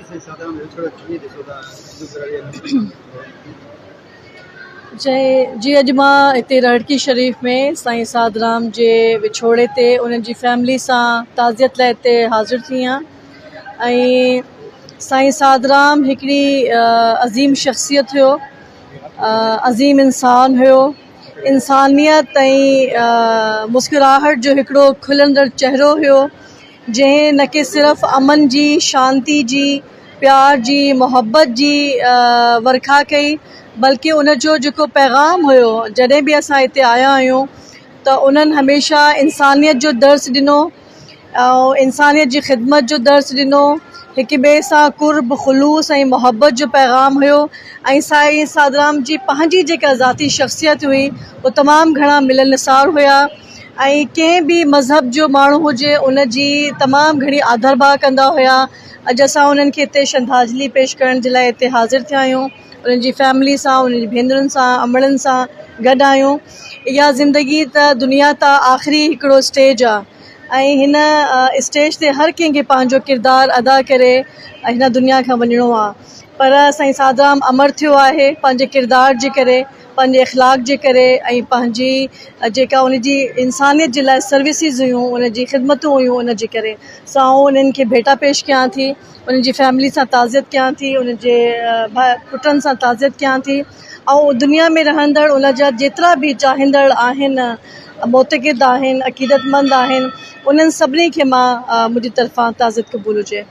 जी अॼु मां हिते रड़की शरीफ़ में साईं सादराम जे विछोड़े ते उन्हनि जी फैमिली सां ताज़ियत लाइ हिते हाज़िर थी आहियां। ऐं साईं सादराम हिकिड़ी अज़ीम शख़्सियत हुयो, अज़ीम इंसान हुयो। इंसानियत ऐं मुस्कुराहट जो हिकिड़ो खुलंदड़ चहिरो हुयो, जंहिं न कि सिर्फ़ु अमन जी, शांती जी, प्यार जी, मोहब्बत जी वर्खा कई, बल्कि उनजो जेको पैगाम हुयो, जॾहिं बि असां हिते आया आहियूं त उन्हनि हमेशह इंसानियत जो दर्स ॾिनो ऐं इंसानियत जी ख़िदमत जो दर्स ॾिनो। हिक ॿिए सां कुर्ब, ख़ुलूस ऐं मोहब्बत जो पैगाम हुयो। ऐं साईं सादराम जी पंहिंजी जेका ज़ाती शख़्सियत हुई उहो तमामु घणा मिलनसार हुया ऐं कंहिं बि मज़हब जो माण्हू हुजे उन जी तमामु घणी आदर भाव कंदा हुया। अॼु असां उन्हनि खे हिते श्रद्धांजलि पेश करण जे लाइ हिते हाज़िर थिया आहियूं, उन्हनि जी फैमिली सां, उन्हनि जी भेनरुनि सां, अमड़नि सां गॾु आहियूं। इहा ज़िंदगी त दुनिया तां आख़िरी हिकिड़ो स्टेज आहे ऐं हिन स्टेज ते हर कंहिंखे पंहिंजो किरदारु अदा करे हिन दुनिया खां वञिणो आहे। पर साईं सादराम अमर थियो आहे पंहिंजे किरदार जे करे, पंहिंजे इख़लाक़ जे करे ऐं पंहिंजी जेका उनजी इंसानियत जे लाइ सर्विसिस हुयूं, उनजी ख़िदमतूं हुयूं, उन जे करे सां उन्हनि खे भेटा पेश कयां थी, उन्हनि जी फैमिली सां ताज़ियत कयां थी, उन्हनि जे पुटनि सां ताज़ियत कयां थी ऐं दुनिया में रहंदड़ उन जा जेतिरा बि चाहींदड़ आहिनि, मोतक़िद आहिनि, अक़ीदतमंद आहिनि, उन्हनि सभिनी खे मां मुंहिंजी तरफ़ां ताज़ियत क़बूल हुजे।